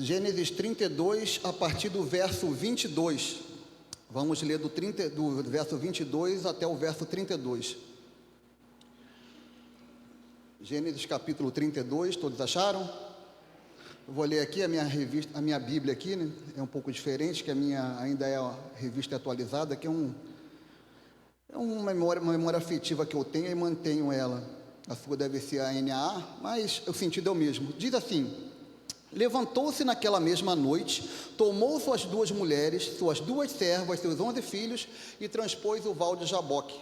Gênesis 32, a partir do verso 22. Vamos ler do verso 22 até o verso 32. Gênesis capítulo 32, todos acharam? Eu vou ler aqui a minha Bíblia aqui, né? É um pouco diferente, que a minha ainda é a revista atualizada, que é uma memória afetiva que eu tenho e mantenho ela. A sua deve ser a NAA, mas o sentido é o mesmo. Diz assim: levantou-se naquela mesma noite, tomou suas 2 mulheres, suas 2 servas, seus 11 filhos, e transpôs o val de Jaboque.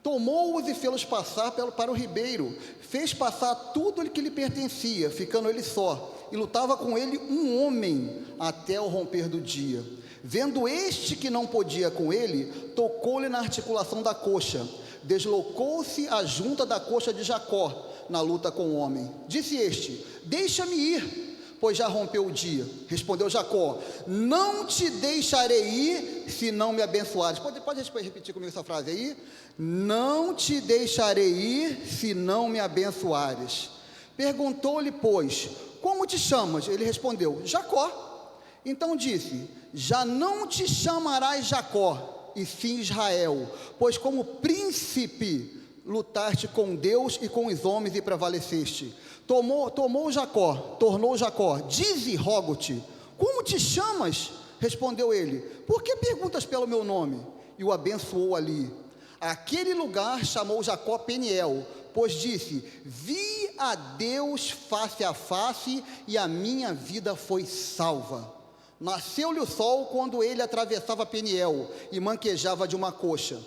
Tomou-os e fê-los passar para o ribeiro, fez passar tudo o que lhe pertencia, ficando ele só, e lutava com ele um homem até o romper do dia. Vendo este que não podia com ele, tocou-lhe na articulação da coxa, deslocou-se a junta da coxa de Jacó na luta com o homem. Disse este: deixa-me ir, pois já rompeu o dia. Respondeu Jacó: não te deixarei ir, se não me abençoares. Pode repetir comigo essa frase aí? Não te deixarei ir, se não me abençoares. Perguntou-lhe, pois, como te chamas? Ele respondeu: Jacó. Então disse: já não te chamarás Jacó, e sim Israel, pois como príncipe lutaste com Deus e com os homens e prevaleceste. Tornou Jacó: dize, rogo-te, como te chamas? Respondeu ele: por que perguntas pelo meu nome? E o abençoou ali. Aquele lugar chamou Jacó Peniel, pois disse: vi a Deus face a face, e a minha vida foi salva. Nasceu-lhe o sol quando ele atravessava Peniel e manquejava de uma coxa.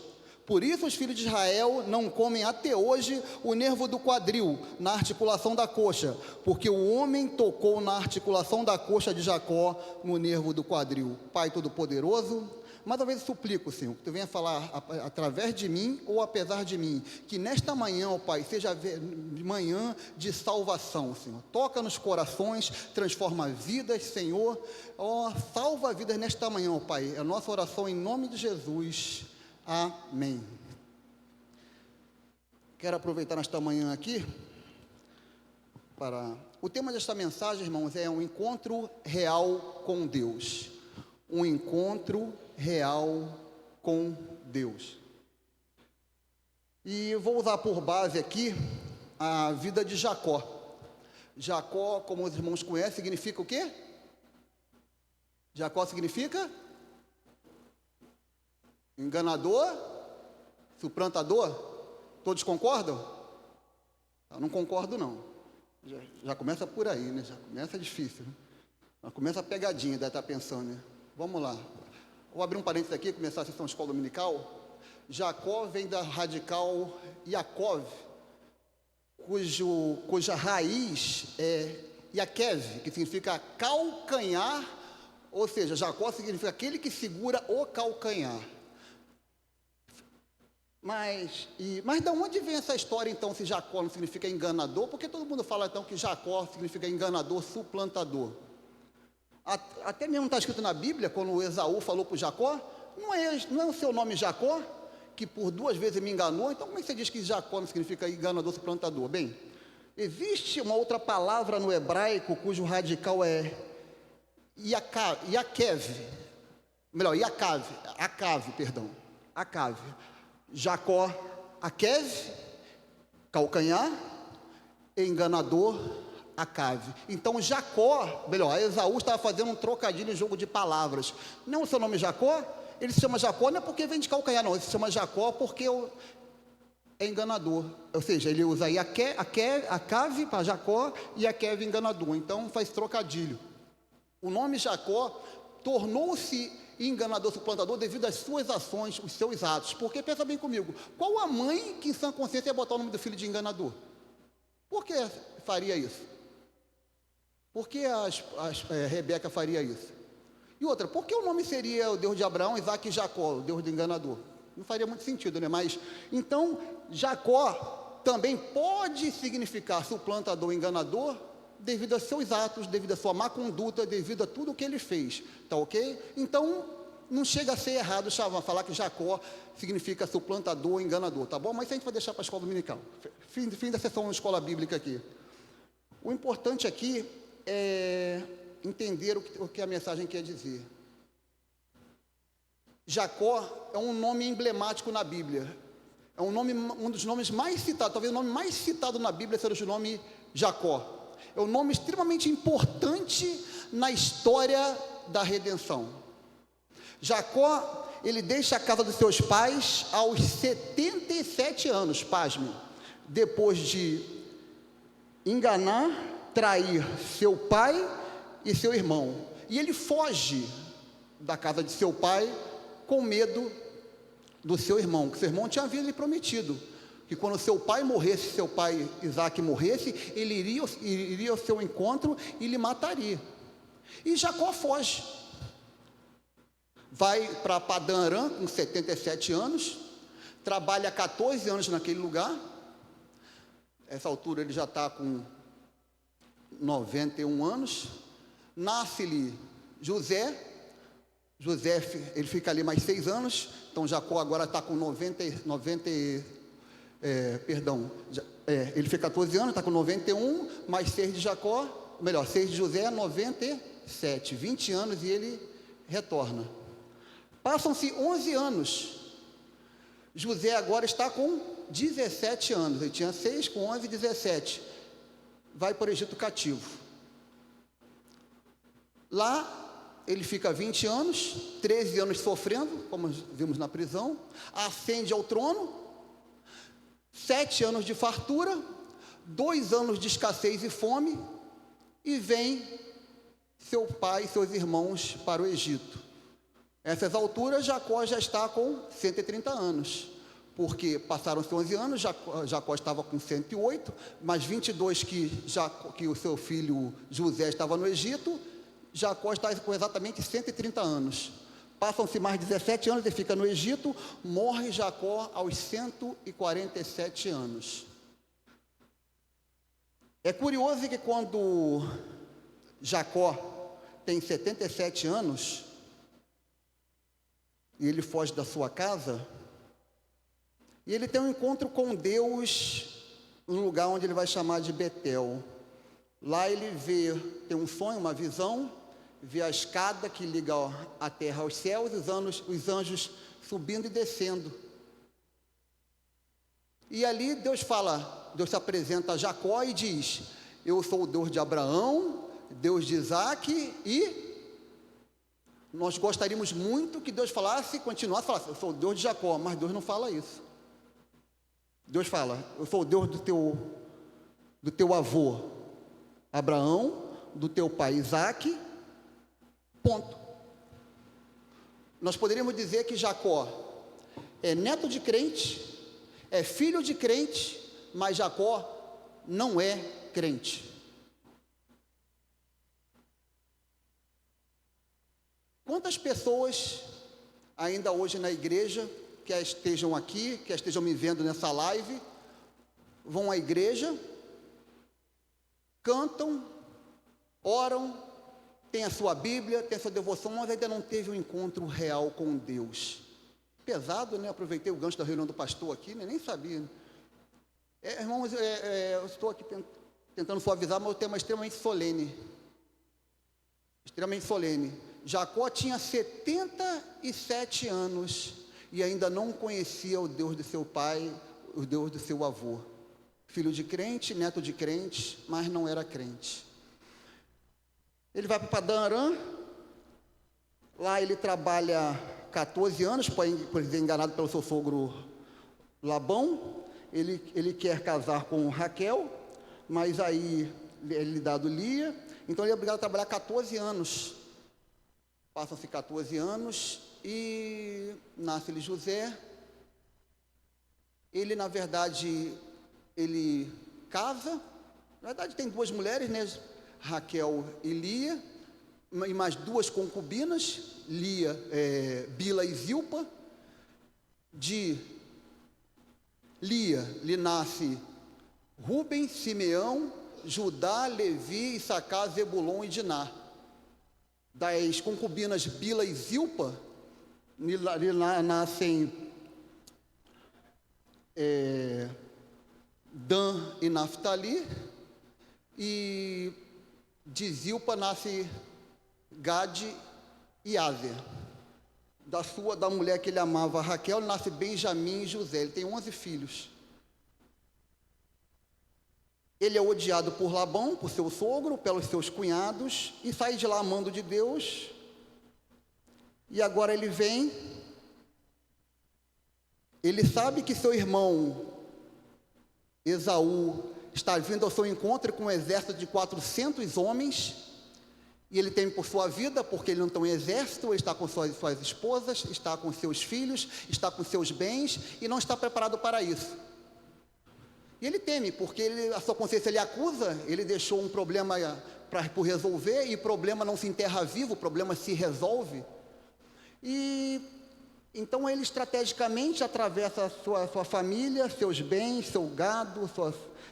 Por isso os filhos de Israel não comem até hoje o nervo do quadril na articulação da coxa, porque o homem tocou na articulação da coxa de Jacó, no nervo do quadril. Pai Todo-Poderoso, mais uma vez eu suplico, Senhor, que Tu venha falar através de mim ou apesar de mim, que nesta manhã, ó Pai, seja manhã de salvação, Senhor. Toca nos corações, transforma vidas, Senhor. Ó, salva vidas nesta manhã, ó Pai. É a nossa oração em nome de Jesus. Amém. Quero aproveitar nesta manhã aqui para... O tema desta mensagem, irmãos, é um encontro real com Deus. Um encontro real com Deus. E eu vou usar por base aqui a vida de Jacó. Jacó, como os irmãos conhecem, significa o quê? Jacó significa enganador, suplantador. Todos concordam? Eu não concordo, não. Já começa por aí, né? Já começa difícil, né? Já começa a pegadinha, deve estar pensando, né? Vamos lá. Vou abrir um parênteses aqui, começar a sessão de escola dominical. Jacó vem da radical Yaakov, cuja raiz é Yakev, que significa calcanhar, ou seja, Jacó significa aquele que segura o calcanhar. Mas de onde vem essa história, então, se Jacó não significa enganador? Porque todo mundo fala, então, que Jacó significa enganador, suplantador. Até mesmo está escrito na Bíblia, quando o Esaú falou para o Jacó, não é o seu nome Jacó, que por 2 vezes me enganou. Então como é que você diz que Jacó não significa enganador, suplantador? Bem, existe uma outra palavra no hebraico, cujo radical é Yakev, melhor, Acav. Jacó, Akev, calcanhar, enganador, Acave. Então Jacó, melhor, Esaú estava fazendo um trocadilho em jogo de palavras. Não o seu nome Jacó, ele se chama Jacó não é porque vem de calcanhar, não, ele se chama Jacó porque é enganador. Ou seja, ele usa aí Acave para Jacó e Akev enganador. Então faz trocadilho. O nome Jacó tornou-se enganador, suplantador devido às suas ações, os seus atos. Porque pensa bem comigo, qual a mãe que em sã consciência ia botar o nome do filho de enganador? Por que faria isso? Por que Rebeca faria isso? E outra, por que o nome seria o Deus de Abraão, Isaac e Jacó, o Deus do enganador? Não faria muito sentido, né? Mas, então, Jacó também pode significar suplantador, enganador, devido aos seus atos, devido à sua má conduta, devido a tudo o que ele fez, tá ok? Então, não chega a ser errado falar que Jacó significa suplantador, enganador, tá bom? Mas isso a gente vai deixar para a escola dominical. Fim da sessão de escola bíblica aqui. O importante aqui é entender o que a mensagem quer dizer. Jacó é um nome emblemático na Bíblia. É um dos nomes mais citados, talvez o nome mais citado na Bíblia seja o nome Jacó. É um nome extremamente importante na história da redenção. Jacó, ele deixa a casa dos seus pais aos 77 anos, pasme, depois de enganar, trair seu pai e seu irmão. E ele foge da casa de seu pai com medo do seu irmão, que seu irmão tinha havido lhe prometido que quando seu pai morresse, seu pai Isaac morresse, ele iria ao seu encontro e lhe mataria. E Jacó foge, vai para Padã Arã com 77 anos, trabalha 14 anos naquele lugar. Essa altura ele já está com 91 anos. Nasce-lhe José, ele fica ali mais 6 anos, então Jacó agora está com ele fica 14 anos, está com 91, mais 6 de Jacó, 6 de José, 97, 20 anos e ele retorna. Passam-se 11 anos, José agora está com 17 anos, ele tinha 6, com 11, 17, vai para o Egito cativo. Lá ele fica 20 anos, 13 anos sofrendo, como vimos na prisão, ascende ao trono, 7 anos de fartura, 2 anos de escassez e fome, e vem seu pai e seus irmãos para o Egito. Essas alturas, Jacó já está com 130 anos, porque passaram-se 11 anos, Jacó estava com 108, mais 22 que o seu filho José estava no Egito, Jacó está com exatamente 130 anos. Passam-se mais 17 anos, ele fica no Egito, morre Jacó aos 147 anos. É curioso que quando Jacó tem 77 anos, e ele foge da sua casa, e ele tem um encontro com Deus, num lugar onde ele vai chamar de Betel. Lá ele tem um sonho, uma visão, vê a escada que liga a terra aos céus, os anjos subindo e descendo. E ali Deus se apresenta a Jacó e diz: eu sou o Deus de Abraão, Deus de Isaac, e nós gostaríamos muito que Deus continuasse, eu sou o Deus de Jacó, mas Deus não fala isso. Deus fala: eu sou o Deus do teu avô Abraão, do teu pai Isaac, ponto. Nós poderíamos dizer que Jacó é neto de crente, é filho de crente, mas Jacó não é crente. Quantas pessoas ainda hoje na igreja, que estejam aqui, que estejam me vendo nessa live, vão à igreja, cantam, oram, tem a sua Bíblia, tem a sua devoção, mas ainda não teve um encontro real com Deus? Pesado, né? Aproveitei o gancho da reunião do pastor aqui, né? Nem sabia. Irmãos, eu estou aqui tentando suavizar, mas o tema é extremamente solene. Extremamente solene. Jacó tinha 77 anos e ainda não conhecia o Deus do seu pai, o Deus do seu avô. Filho de crente, neto de crente, mas não era crente. Ele vai para Padã Arã, lá ele trabalha 14 anos, por ser enganado pelo seu sogro Labão. Ele quer casar com Raquel, mas aí ele é dado Lia, então ele é obrigado a trabalhar 14 anos. Passam-se 14 anos e nasce-lhe José. Ele, na verdade, ele casa. Na verdade, tem 2 mulheres, né? Raquel e Lia, e mais 2 concubinas, Bila e Zilpa. De Lia lhe nasce Rúben, Simeão, Judá, Levi, Issacar, Zebulon e Diná. Das concubinas Bila e Zilpa lhe nascem Dan e Naftali, e de Zilpa nasce Gade e Aser. Da mulher que ele amava, Raquel, nasce Benjamim e José. Ele tem 11 filhos. Ele é odiado por Labão, por seu sogro, pelos seus cunhados, e sai de lá amando de Deus. E agora ele vem, ele sabe que seu irmão Esaú está vindo ao seu encontro com um exército de 400 homens, e ele teme por sua vida, porque ele não tem um exército, ele está com suas esposas, está com seus filhos, está com seus bens, e não está preparado para isso. E ele teme, porque a sua consciência lhe acusa, ele deixou um problema por resolver, e o problema não se enterra vivo, o problema se resolve. E então ele estrategicamente atravessa a sua família, seus bens, seu gado,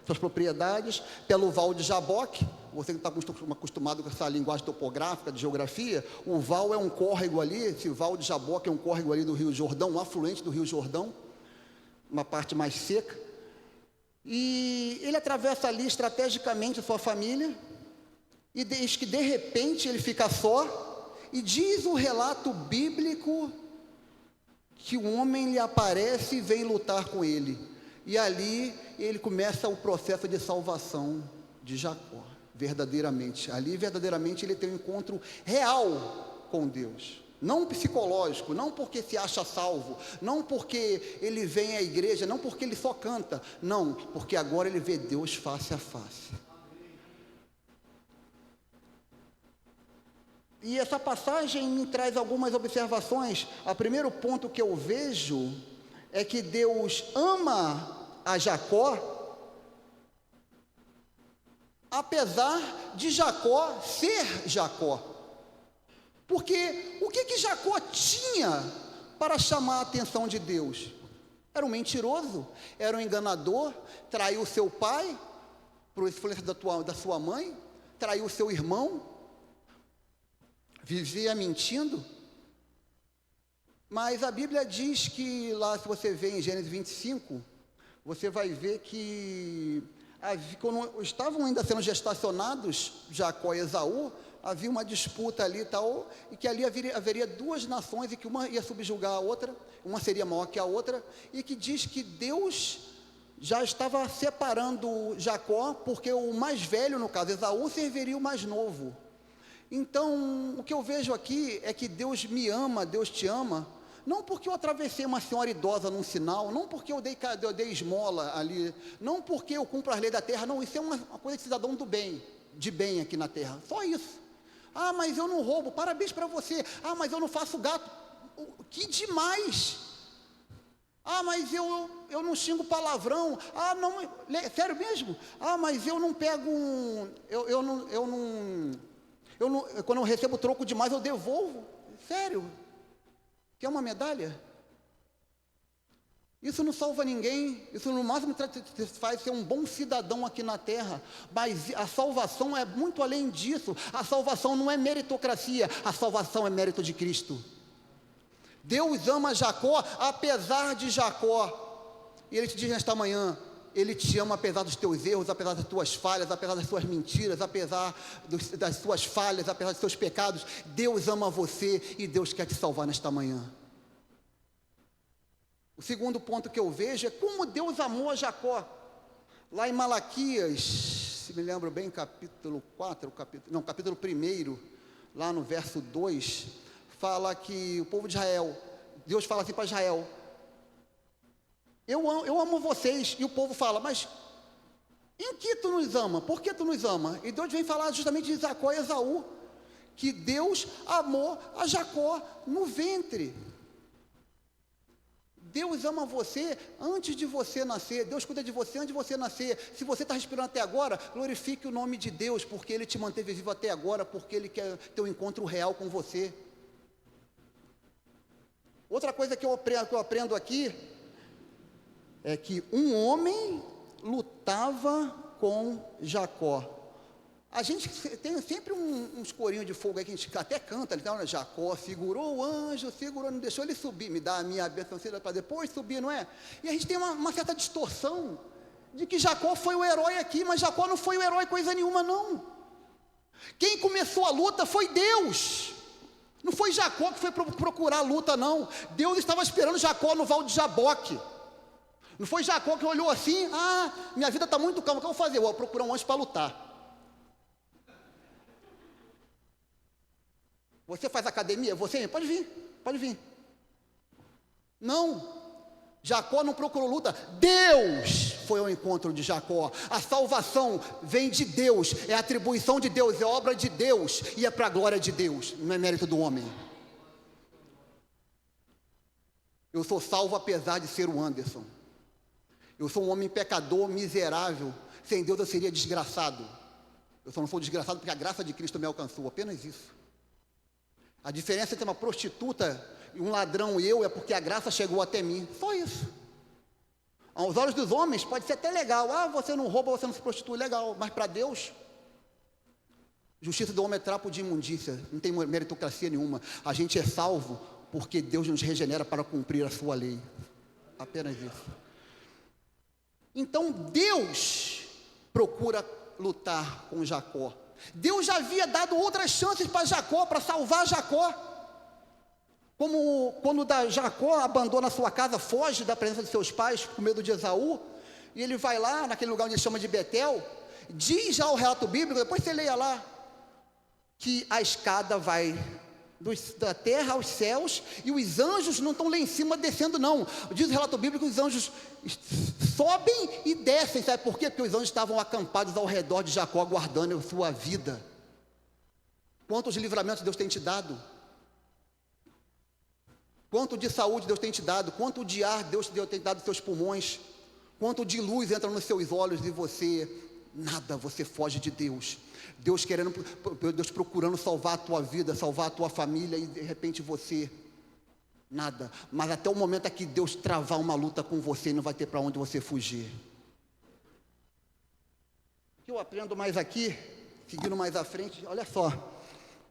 suas propriedades, pelo Val de Jaboque. Você que está acostumado com essa linguagem topográfica, de geografia, o Val é um córrego ali, esse Val de Jaboque é um córrego ali do Rio Jordão, um afluente do Rio Jordão, uma parte mais seca. E ele atravessa ali estrategicamente a sua família, e diz que de repente ele fica só, e diz o relato bíblico que um homem lhe aparece e vem lutar com ele. E ali ele começa o processo de salvação de Jacó, verdadeiramente. Ali verdadeiramente ele tem um encontro real com Deus. Não psicológico, não porque se acha salvo, não porque ele vem à igreja, não porque ele só canta, não, porque agora ele vê Deus face a face. E essa passagem me traz algumas observações. O primeiro ponto que eu vejo é que Deus ama a Jacó, apesar de Jacó ser Jacó. Porque o que Jacó tinha para chamar a atenção de Deus? Era um mentiroso, era um enganador, traiu seu pai, por influência da sua mãe, traiu seu irmão, vivia mentindo. Mas a Bíblia diz que lá, se você vê em Gênesis 25, você vai ver que quando estavam ainda sendo gestacionados Jacó e Esaú, havia uma disputa ali e tal, e que ali haveria duas nações, e que uma ia subjugar a outra, uma seria maior que a outra, e que diz que Deus já estava separando Jacó, porque o mais velho, no caso Esaú, serviria o mais novo. Então, o que eu vejo aqui é que Deus me ama, Deus te ama, não porque eu atravessei uma senhora idosa num sinal, não porque eu dei esmola ali, não porque eu cumpro as leis da terra, não, isso é uma coisa de cidadão do bem, de bem aqui na terra, só isso. Ah, mas eu não roubo, parabéns para você. Ah, mas eu não faço gato, que demais. Ah, mas eu não xingo palavrão. Ah, não, sério mesmo? Ah, mas eu não pego quando eu recebo troco demais eu devolvo. Sério? Quer uma medalha? Isso não salva ninguém, isso no máximo te faz ser um bom cidadão aqui na terra, mas a salvação é muito além disso. A salvação não é meritocracia, a salvação é mérito de Cristo. Deus ama Jacó, apesar de Jacó, e Ele te diz nesta manhã, Ele te ama apesar dos teus erros, apesar das tuas falhas, apesar das suas mentiras, apesar das suas falhas, apesar dos seus pecados. Deus ama você e Deus quer te salvar nesta manhã. O segundo ponto que eu vejo é como Deus amou a Jacó. Lá em Malaquias, se me lembro bem, capítulo 1, lá no verso 2, fala que o povo de Israel, Deus fala assim para Israel: eu amo vocês. E o povo fala: mas em que tu nos ama? Por que tu nos ama? E Deus vem falar justamente de Jacó e Esaú, que Deus amou a Jacó no ventre. Deus ama você antes de você nascer. Deus cuida de você antes de você nascer. Se você está respirando até agora, glorifique o nome de Deus, porque Ele te manteve vivo até agora, porque Ele quer ter um encontro real com você. Outra coisa que eu aprendo aqui é que um homem lutava com Jacó. A gente tem sempre uns corinhos de fogo aí que a gente até canta, então, Jacó segurou o anjo, não deixou ele subir, me dá a minha bênção para depois subir, não é? E a gente tem uma certa distorção de que Jacó foi o herói aqui, mas Jacó não foi o herói coisa nenhuma, não. Quem começou a luta foi Deus. Não foi Jacó que foi procurar a luta, não. Deus estava esperando Jacó no Val de Jaboque. Não foi Jacó que olhou assim: minha vida está muito calma, o que eu vou fazer? Eu vou procurar um anjo para lutar. Você faz academia? Você? Pode vir. Não. Jacó não procurou luta, Deus foi ao encontro de Jacó. A salvação vem de Deus, é atribuição de Deus, é obra de Deus, e é para a glória de Deus, não é mérito do homem. Eu sou salvo apesar de ser o Anderson. Eu sou um homem pecador, miserável. Sem Deus eu seria desgraçado. Eu só não sou desgraçado porque a graça de Cristo me alcançou, apenas isso. A diferença entre uma prostituta e um ladrão e eu é porque a graça chegou até mim, só isso. Aos olhos dos homens pode ser até legal, você não rouba, você não se prostitui, legal, mas para Deus, justiça do homem é trapo de imundícia, não tem meritocracia nenhuma. A gente é salvo porque Deus nos regenera para cumprir a sua lei, apenas isso. Então Deus procura lutar com Jacó. Deus já havia dado outras chances para Jacó, para salvar Jacó. Como quando Jacó abandona a sua casa, foge da presença de seus pais com medo de Esaú, e ele vai lá naquele lugar onde ele chama de Betel. Diz já o relato bíblico, depois você leia lá, que a escada vai da terra aos céus, e os anjos não estão lá em cima descendo, não. Diz o relato bíblico que os anjos sobem e descem. Sabe por quê? Porque os anjos estavam acampados ao redor de Jacó, aguardando a sua vida. Quantos livramentos Deus tem te dado? Quanto de saúde Deus tem te dado? Quanto de ar Deus tem dado aos seus pulmões? Quanto de luz entra nos seus olhos e você, nada, você foge de Deus. Deus procurando salvar a tua vida, salvar a tua família, e de repente você, nada. Mas até o momento é que Deus travar uma luta com você, não vai ter para onde você fugir. O que eu aprendo mais aqui, seguindo mais à frente, olha só,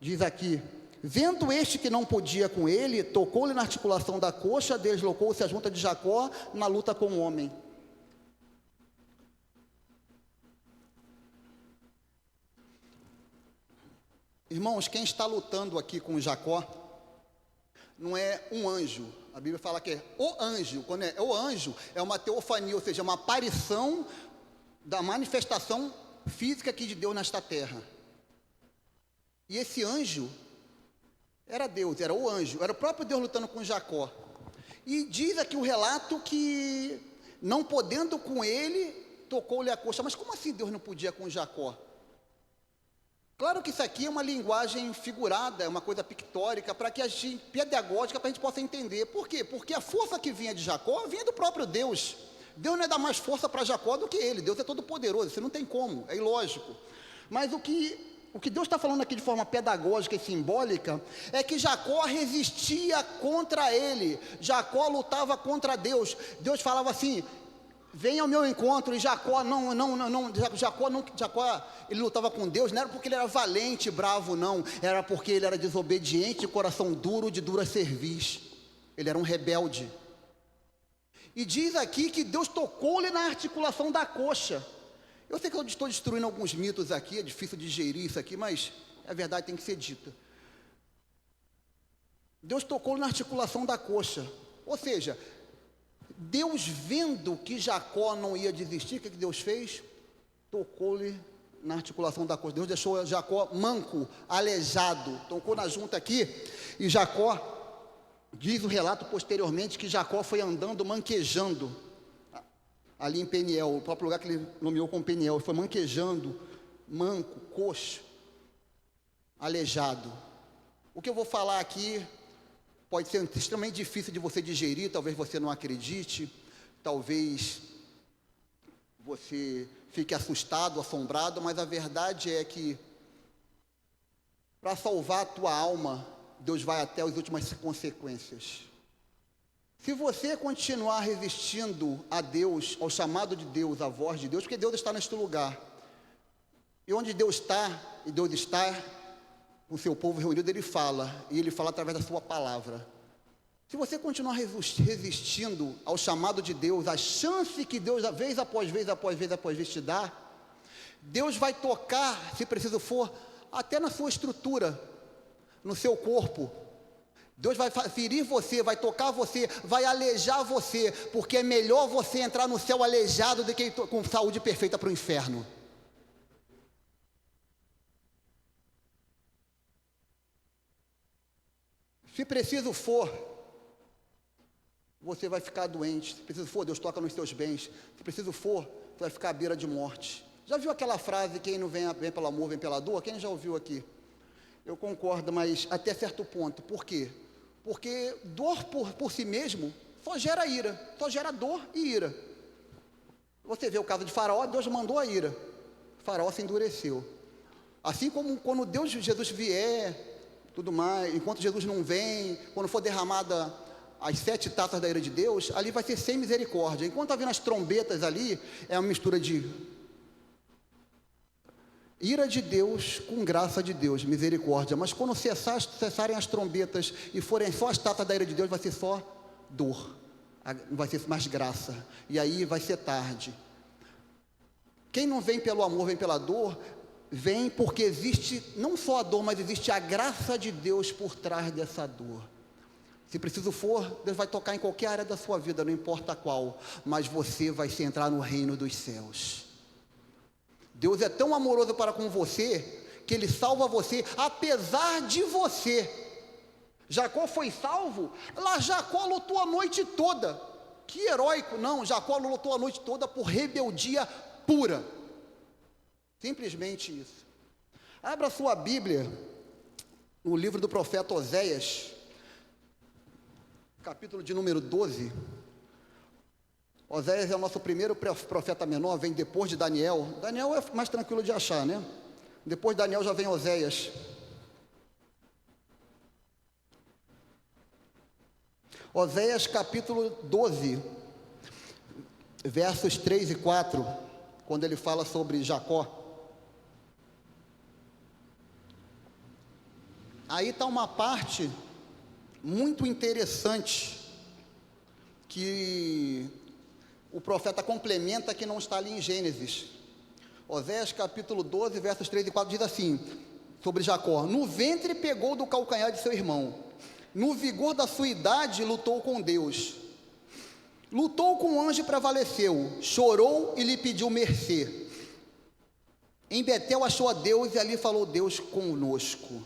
diz aqui: vendo este que não podia com ele, tocou-lhe na articulação da coxa, deslocou-se a junta de Jacó na luta com o homem. Irmãos, quem está lutando aqui com Jacó não é um anjo. A Bíblia fala que é o anjo. Quando é o anjo, é uma teofania, ou seja, uma aparição da manifestação física aqui de Deus nesta terra. E esse anjo era Deus, era o anjo, era o próprio Deus lutando com Jacó. E diz aqui o relato que, não podendo com ele, tocou-lhe a coxa. Mas como assim Deus não podia com Jacó? Claro que isso aqui é uma linguagem figurada, é uma coisa pictórica, para que a gente, pedagógica, para a gente possa entender. Por quê? Porque a força que vinha de Jacó vinha do próprio Deus. Deus não é dar mais força para Jacó do que ele. Deus é todo poderoso, isso não tem como, é ilógico. Mas o que Deus está falando aqui de forma pedagógica e simbólica é que Jacó resistia contra ele. Jacó lutava contra Deus. Deus falava assim: venha ao meu encontro. E Jacó ele lutava com Deus, não era porque ele era valente e bravo, não. Era porque ele era desobediente, de coração duro, de dura cerviz. Ele era um rebelde. E diz aqui que Deus tocou-lhe na articulação da coxa. Eu sei que eu estou destruindo alguns mitos aqui, é difícil digerir isso aqui, mas a verdade tem que ser dita. Deus tocou na articulação da coxa. Ou seja, Deus, vendo que Jacó não ia desistir, o que Deus fez? Tocou-lhe na articulação da coxa. Deus deixou Jacó manco, aleijado. Tocou na junta aqui, e Jacó, diz o relato posteriormente, que Jacó foi andando manquejando ali em Peniel, o próprio lugar que ele nomeou como Peniel. Ele foi manquejando, manco, coxo, aleijado. O que eu vou falar aqui pode ser extremamente difícil de você digerir, talvez você não acredite, talvez você fique assustado, assombrado, mas a verdade é que, para salvar a tua alma, Deus vai até as últimas consequências. Se você continuar resistindo a Deus, ao chamado de Deus, à voz de Deus, porque Deus está neste lugar, e onde Deus está, e Deus está com o seu povo reunido, Ele fala, e Ele fala através da sua palavra. Se você continuar resistindo ao chamado de Deus, a chance que Deus, vez após vez te dá, Deus vai tocar, se preciso for, até na sua estrutura, no seu corpo. Deus vai ferir você, vai tocar você, vai aleijar você, porque é melhor você entrar no céu aleijado do que ir com saúde perfeita para o inferno. Se preciso for, você vai ficar doente. Se preciso for, Deus toca nos seus bens. Se preciso for, você vai ficar à beira de morte. Já viu aquela frase, quem não vem pelo amor, vem pela dor? Quem já ouviu aqui? Eu concordo, mas até certo ponto. Por quê? Porque dor por si mesmo só gera ira, só gera dor e ira. Você vê o caso de Faraó, Deus mandou a ira. Faraó se endureceu. Assim como quando Jesus vier, tudo mais, enquanto Jesus não vem, quando for derramada as 7 taças da ira de Deus, ali vai ser sem misericórdia. Enquanto está vindo as trombetas ali, é uma mistura de ira de Deus com graça de Deus, misericórdia. Mas quando cessarem as trombetas e forem só as taças da ira de Deus, vai ser só dor, não vai ser mais graça, e aí vai ser tarde. Quem não vem pelo amor, vem pela dor, vem porque existe não só a dor, mas existe a graça de Deus por trás dessa dor. Se preciso for, Deus vai tocar em qualquer área da sua vida, não importa qual, mas você vai se entrar no reino dos céus. Deus é tão amoroso para com você, que Ele salva você, apesar de você. Jacó foi salvo, lá Jacó lutou a noite toda. Que heróico, não, Jacó lutou a noite toda por rebeldia pura. Simplesmente isso. Abra sua Bíblia, no livro do profeta Oséias, capítulo de número 12. Oséias é o nosso primeiro profeta menor, vem depois de Daniel. Daniel é mais tranquilo de achar, né? Depois de Daniel já vem Oséias. Oséias capítulo 12, versos 3 e 4, quando ele fala sobre Jacó. Aí está uma parte muito interessante que o profeta complementa, que não está ali em Gênesis. Oséias capítulo 12, versos 3 e 4 diz assim, sobre Jacó: no ventre pegou do calcanhar de seu irmão, no vigor da sua idade lutou com Deus, lutou com o anjo e prevaleceu, chorou e lhe pediu mercê. Em Betel achou a Deus e ali falou Deus conosco.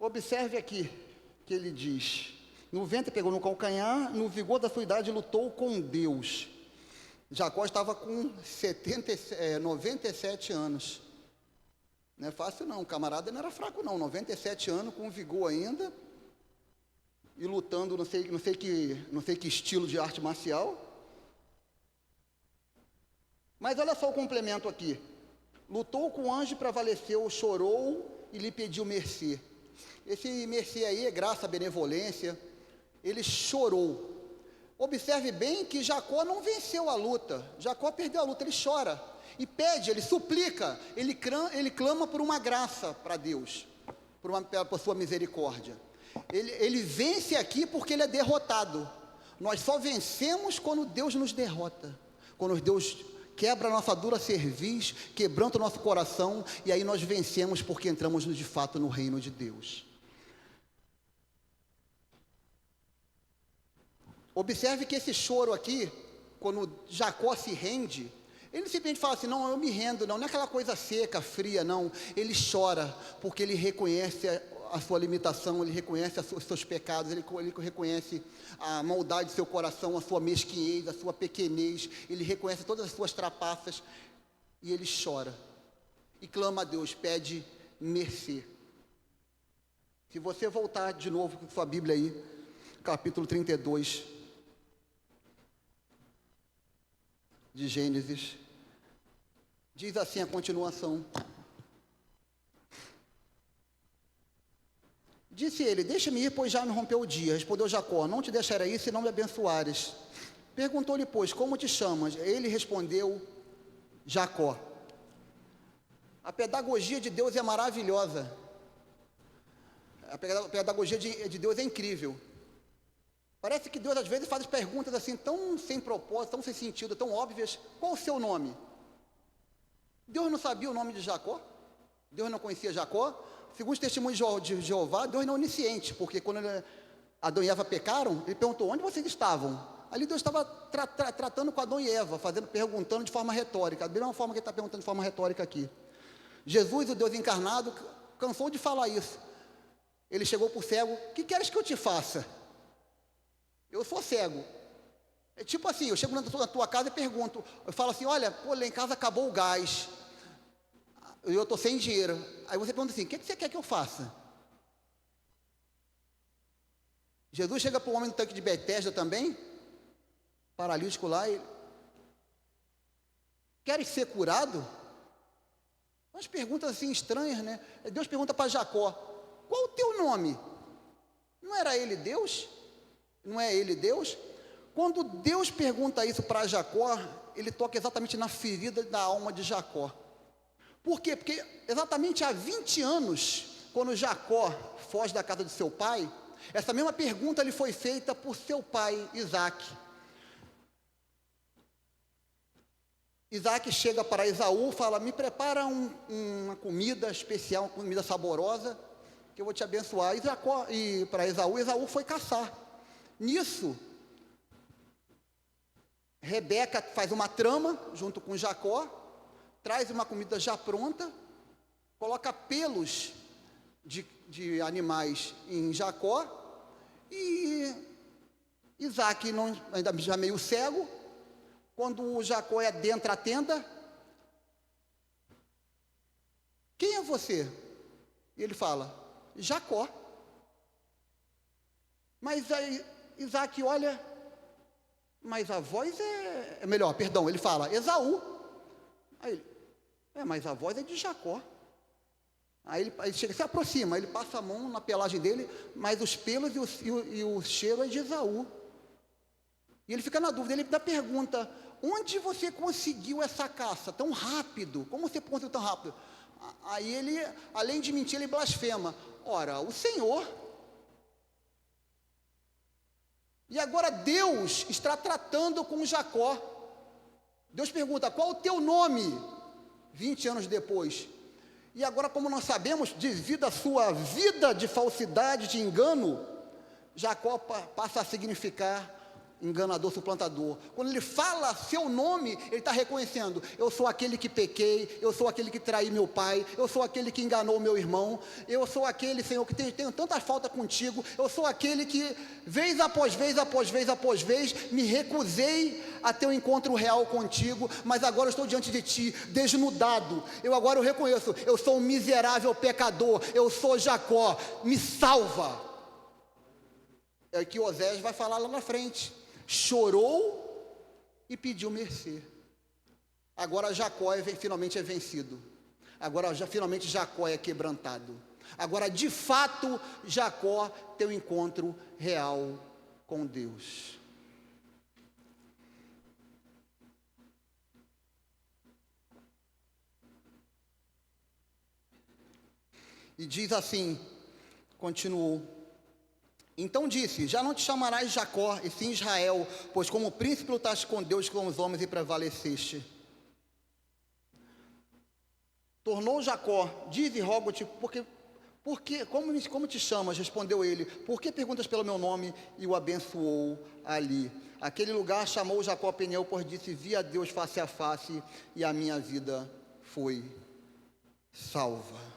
Observe aqui que ele diz: no ventre pegou no calcanhar, no vigor da sua idade lutou com Deus. Jacó estava com 97 anos. Não é fácil não, o camarada não era fraco não, 97 anos com vigor ainda, e lutando, não sei que estilo de arte marcial. Mas olha só o complemento aqui: lutou com o anjo e prevaleceu, chorou e lhe pediu mercê. Esse mercê aí é graça, benevolência. Ele chorou. Observe bem que Jacó não venceu a luta. Jacó perdeu a luta, ele chora e pede, ele suplica, ele clama por uma graça para Deus, por sua misericórdia. Ele vence aqui porque ele é derrotado. Nós só vencemos quando Deus nos derrota, quando Deus quebra a nossa dura cerviz, quebranta o nosso coração, e aí nós vencemos porque entramos de fato no reino de Deus. Observe que esse choro aqui, quando Jacó se rende, ele simplesmente fala assim: não, eu me rendo, não é aquela coisa seca, fria, não. Ele chora, porque ele reconhece a sua limitação, ele reconhece os seus pecados, ele reconhece a maldade do seu coração, a sua mesquinhez, a sua pequenez, ele reconhece todas as suas trapaças, e ele chora, e clama a Deus, pede mercê. Se você voltar de novo com sua Bíblia aí, capítulo 32, de Gênesis, diz assim a continuação: disse ele: deixa-me ir, pois já me rompeu o dia. Respondeu Jacó: não te deixarei ir, se não me abençoares. Perguntou-lhe, pois, como te chamas? Ele respondeu: Jacó. A pedagogia de Deus é maravilhosa. A pedagogia de Deus é incrível. Parece que Deus às vezes faz perguntas assim, tão sem propósito, tão sem sentido, tão óbvias. Qual o seu nome? Deus não sabia o nome de Jacó? Deus não conhecia Jacó? Segundo os testemunhos de Jeová, Deus não é onisciente, porque quando Adão e Eva pecaram, ele perguntou, onde vocês estavam? Ali Deus estava tratando com Adão e Eva, perguntando de forma retórica, da mesma forma que ele está perguntando de forma retórica aqui. Jesus, o Deus encarnado, cansou de falar isso. Ele chegou para o cego, o que queres que eu te faça? Eu sou cego. É tipo assim, eu chego na tua casa e pergunto, eu falo assim, olha, pô, lá em casa acabou o gás, eu estou sem dinheiro. Aí você pergunta assim, o que você quer que eu faça? Jesus chega para o homem do tanque de Betesda também, paralítico lá, e queres ser curado? Umas perguntas assim estranhas, né? Deus pergunta para Jacó, qual o teu nome? Não era ele Deus? Não é ele Deus? Quando Deus pergunta isso para Jacó, ele toca exatamente na ferida da alma de Jacó. Por quê? Porque exatamente há 20 anos, quando Jacó foge da casa de seu pai, essa mesma pergunta lhe foi feita por seu pai, Isaac. Isaac chega para Esaú, fala, me prepara uma comida especial, uma comida saborosa, que eu vou te abençoar. E para Esaú foi caçar. Nisso, Rebeca faz uma trama, junto com Jacó, traz uma comida já pronta, coloca pelos de animais em Jacó, e Isaac, ainda já meio cego, quando o Jacó adentra a tenda, quem é você? E ele fala, Jacó. Mas aí Isaac olha, mas a voz é melhor, perdão, ele fala, Esaú. Aí ele, mas a voz é de Jacó. Aí ele chega, se aproxima, ele passa a mão na pelagem dele, mas os pelos e o cheiro é de Esaú. E ele fica na dúvida, ele dá pergunta, onde você conseguiu essa caça tão rápido? Como você conseguiu tão rápido? Aí ele, além de mentir, ele blasfema. Ora, o Senhor. E agora Deus está tratando com Jacó. Deus pergunta, qual o teu nome? 20 anos depois. E agora, como nós sabemos, devido à sua vida de falsidade, de engano, Jacó passa a significar enganador, suplantador. Quando ele fala seu nome, ele está reconhecendo, eu sou aquele que pequei, eu sou aquele que traí meu pai, eu sou aquele que enganou meu irmão, eu sou aquele, Senhor, que tenho tanta falta contigo, eu sou aquele que, vez após vez, me recusei a ter um encontro real contigo, mas agora eu estou diante de ti, desnudado, eu reconheço, eu sou um miserável pecador, eu sou Jacó, me salva. É o que Osés vai falar lá na frente. Chorou e pediu mercê. Agora Jacó finalmente é vencido. Agora finalmente Jacó é quebrantado. Agora de fato Jacó tem um encontro real com Deus. E diz assim, continuou, então disse, já não te chamarás Jacó, e sim Israel, pois como príncipe lutaste com Deus, com os homens e prevaleceste. Tornou Jacó, diz e rogo-te, como te chamas? Respondeu ele, por que perguntas pelo meu nome? E o abençoou ali. Aquele lugar chamou Jacó Peniel, pois disse, vi a Deus face a face, e a minha vida foi salva.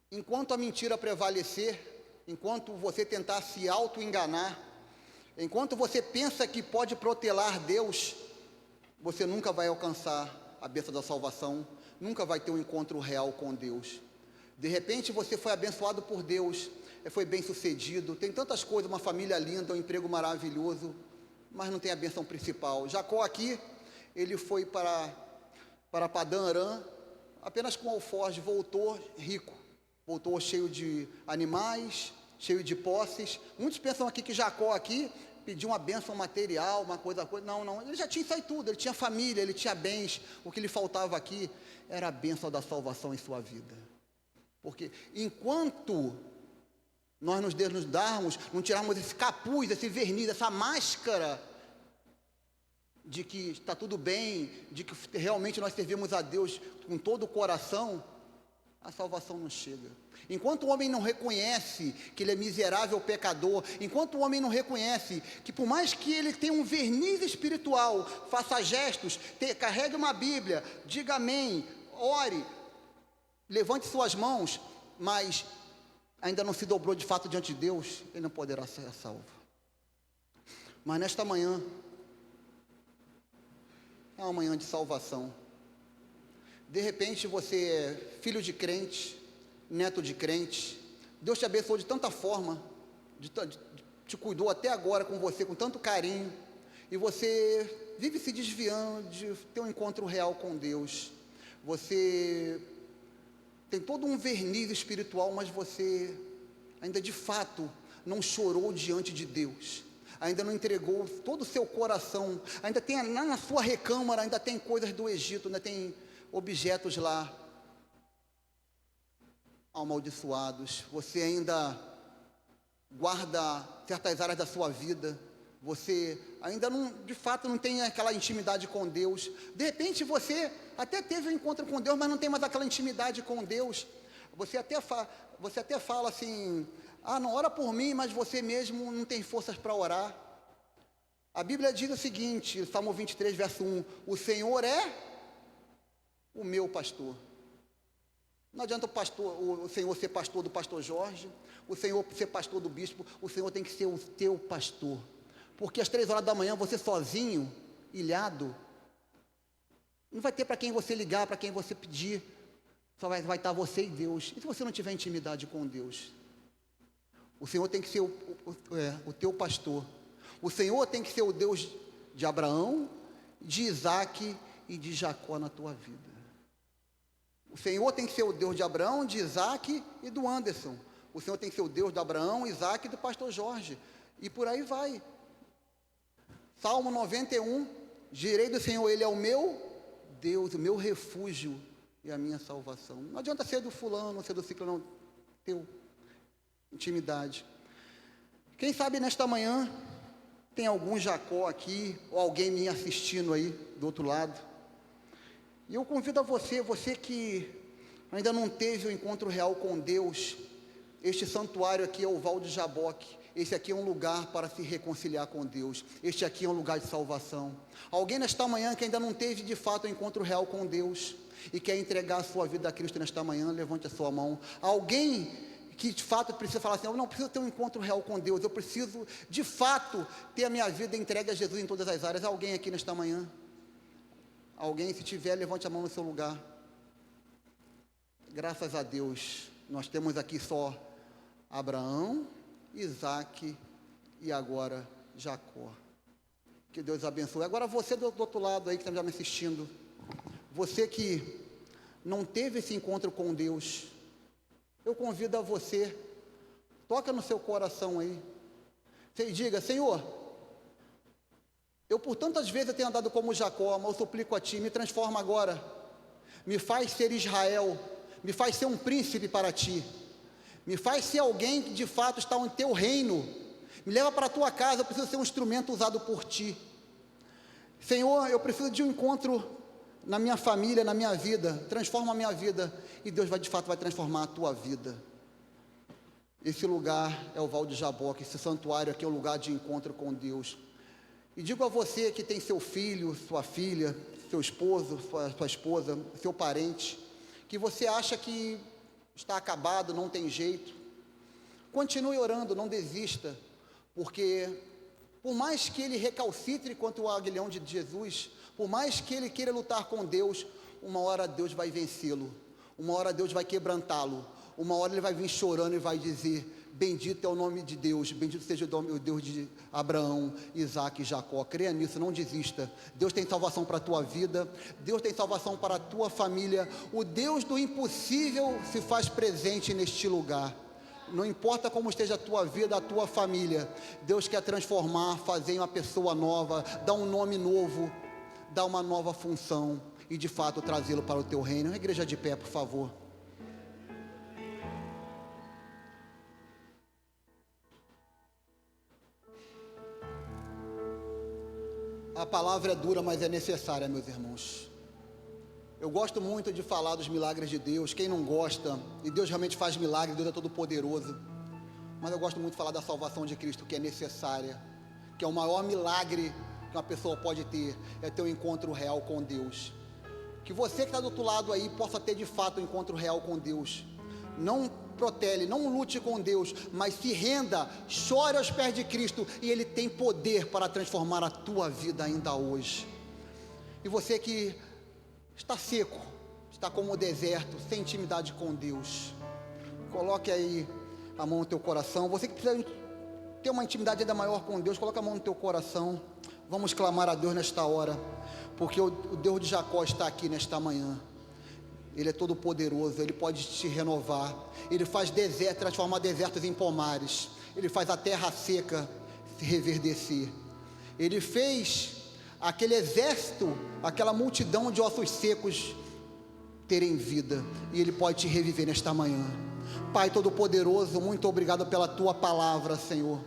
Enquanto a mentira prevalecer, enquanto você tentar se auto-enganar, enquanto você pensa que pode protelar Deus, você nunca vai alcançar a bênção da salvação, nunca vai ter um encontro real com Deus. De repente você foi abençoado por Deus, foi bem sucedido, tem tantas coisas, uma família linda, um emprego maravilhoso, mas não tem a bênção principal. Jacó aqui, ele foi para Padã Arã, apenas com alforje, voltou rico. Voltou cheio de animais, cheio de posses. Muitos pensam aqui que Jacó aqui pediu uma bênção material, uma coisa. Não, ele já tinha isso aí tudo, ele tinha família, ele tinha bens. O que lhe faltava aqui era a bênção da salvação em sua vida. Porque enquanto Nós nos desnudarmos, não tirarmos esse capuz, esse verniz, essa máscara de que está tudo bem, de que realmente nós servimos a Deus com todo o coração, a salvação não chega. Enquanto o homem não reconhece que ele é miserável pecador, enquanto o homem não reconhece que por mais que ele tenha um verniz espiritual, faça gestos, carregue uma Bíblia, diga amém, ore, levante suas mãos, mas ainda não se dobrou de fato diante de Deus, ele não poderá ser salvo. Mas nesta manhã, é uma manhã de salvação. De repente você é filho de crente, neto de crente, Deus te abençoou de tanta forma, te cuidou até agora com você, com tanto carinho, e você vive se desviando de ter um encontro real com Deus. Você tem todo um verniz espiritual, mas você ainda de fato não chorou diante de Deus, ainda não entregou todo o seu coração, ainda tem lá na sua recâmara, ainda tem coisas do Egito, ainda tem objetos lá amaldiçoados, você ainda guarda certas áreas da sua vida, você ainda não, de fato não tem aquela intimidade com Deus. De repente você até teve um encontro com Deus, mas não tem mais aquela intimidade com Deus. Você até fala assim, não ora por mim, mas você mesmo não tem forças para orar. A Bíblia diz o seguinte, Salmo 23, verso 1, o Senhor é o meu pastor. Não adianta o Senhor ser pastor do pastor Jorge, o Senhor ser pastor do bispo, o Senhor tem que ser o teu pastor. Porque às 3 horas da manhã, você sozinho, ilhado, não vai ter para quem você ligar, para quem você pedir, só vai estar você e Deus. E se você não tiver intimidade com Deus? O Senhor tem que ser o teu pastor. O Senhor tem que ser o Deus de Abraão, de Isaac e de Jacó na tua vida. O Senhor tem que ser o Deus de Abraão, de Isaac e do Anderson. O Senhor tem que ser o Deus de Abraão, Isaac e do pastor Jorge. E por aí vai. Salmo 91, direi do Senhor, Ele é o meu Deus, o meu refúgio e a minha salvação. Não adianta ser do fulano, ser do ciclano, não. Teu intimidade. Quem sabe nesta manhã tem algum Jacó aqui, ou alguém me assistindo aí do outro lado. E eu convido a você que ainda não teve o encontro real com Deus, este santuário aqui é o Val de Jaboque, esse aqui é um lugar para se reconciliar com Deus, este aqui é um lugar de salvação. Alguém nesta manhã que ainda não teve de fato o encontro real com Deus, e quer entregar a sua vida a Cristo nesta manhã, levante a sua mão. Alguém que de fato precisa falar assim, eu não preciso ter um encontro real com Deus, eu preciso de fato ter a minha vida entregue a Jesus em todas as áreas. Alguém aqui nesta manhã? Alguém, se tiver, levante a mão no seu lugar. Graças a Deus, nós temos aqui só Abraão, Isaac e agora Jacó. Que Deus abençoe. Agora você do outro lado aí que está me assistindo, você que não teve esse encontro com Deus, eu convido a você, toca no seu coração aí, você diga, Senhor, eu por tantas vezes eu tenho andado como Jacó, mas eu suplico a Ti, me transforma agora, me faz ser Israel, me faz ser um príncipe para Ti, me faz ser alguém que de fato está no Teu reino, me leva para a Tua casa, eu preciso ser um instrumento usado por Ti. Senhor, eu preciso de um encontro na minha família, na minha vida, transforma a minha vida, e Deus de fato vai transformar a tua vida. Esse lugar é o Val de Jaboque, esse santuário aqui é o lugar de encontro com Deus. E digo a você que tem seu filho, sua filha, seu esposo, sua esposa, seu parente, que você acha que está acabado, não tem jeito, continue orando, não desista, porque por mais que ele recalcitre contra o aguilhão de Jesus, por mais que ele queira lutar com Deus, uma hora Deus vai vencê-lo, uma hora Deus vai quebrantá-lo, uma hora ele vai vir chorando e vai dizer, bendito é o nome de Deus, bendito seja o Deus de Abraão, Isaac e Jacó. Creia nisso, não desista. Deus tem salvação para a tua vida, Deus tem salvação para a tua família. O Deus do impossível se faz presente neste lugar. Não importa como esteja a tua vida, a tua família, Deus quer transformar, fazer uma pessoa nova, dar um nome novo, dar uma nova função e de fato trazê-lo para o teu reino. Igreja de pé, por favor. A palavra é dura, mas é necessária, meus irmãos. Eu gosto muito de falar dos milagres de Deus. Quem não gosta? E Deus realmente faz milagres, Deus é todo poderoso. Mas eu gosto muito de falar da salvação de Cristo, que é necessária, que é o maior milagre que uma pessoa pode ter, é ter um encontro real com Deus. Que você que está do outro lado aí possa ter de fato um encontro real com Deus. Não protele, não lute com Deus, mas se renda, chore aos pés de Cristo, e Ele tem poder para transformar a tua vida ainda hoje. E você que está seco, está como o deserto, sem intimidade com Deus, coloque aí a mão no teu coração. Você que precisa ter uma intimidade ainda maior com Deus, coloque a mão no teu coração. Vamos clamar a Deus nesta hora, porque o Deus de Jacó está aqui nesta manhã. Ele é todo poderoso, Ele pode te renovar. Ele faz deserto, transformar desertos em pomares. Ele faz a terra seca se reverdecer. Ele fez aquele exército, aquela multidão de ossos secos terem vida, e Ele pode te reviver nesta manhã. Pai Todo-Poderoso, muito obrigado pela Tua palavra, Senhor.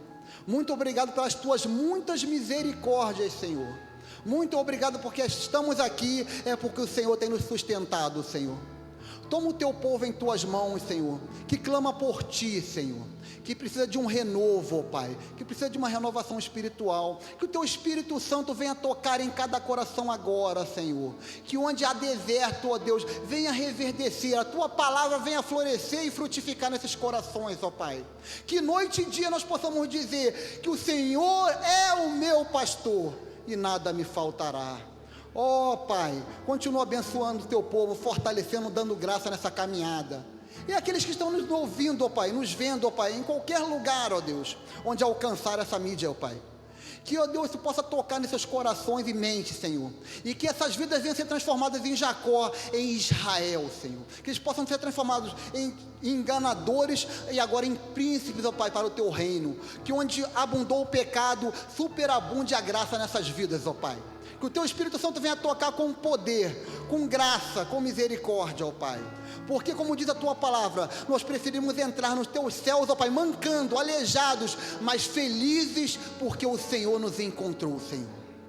Muito obrigado pelas Tuas muitas misericórdias, Senhor. Muito obrigado porque estamos aqui, é porque o Senhor tem nos sustentado, Senhor. Toma o Teu povo em Tuas mãos, Senhor, que clama por Ti, Senhor, que precisa de um renovo, ó Pai, que precisa de uma renovação espiritual, que o Teu Espírito Santo venha tocar em cada coração agora, Senhor, que onde há deserto, ó Deus, venha reverdecer, a Tua palavra venha florescer e frutificar nesses corações, ó Pai, que noite e dia nós possamos dizer que o Senhor é o meu pastor e nada me faltará. Ó Pai, continua abençoando o Teu povo, fortalecendo, dando graça nessa caminhada. E aqueles que estão nos ouvindo, ó Pai, nos vendo, ó Pai, em qualquer lugar, ó Deus, onde alcançar essa mídia, ó Pai, que, ó Deus, isso possa tocar nesses corações e mentes, Senhor, e que essas vidas venham ser transformadas em Jacó, em Israel, Senhor, que eles possam ser transformados em enganadores e agora em príncipes, ó Pai, para o Teu reino, que onde abundou o pecado, superabunde a graça nessas vidas, ó Pai, que o Teu Espírito Santo venha tocar com poder, com graça, com misericórdia, ó Pai, porque como diz a Tua palavra, nós preferimos entrar nos Teus céus, ó Pai, mancando, aleijados, mas felizes, porque o Senhor nos encontrou, Senhor.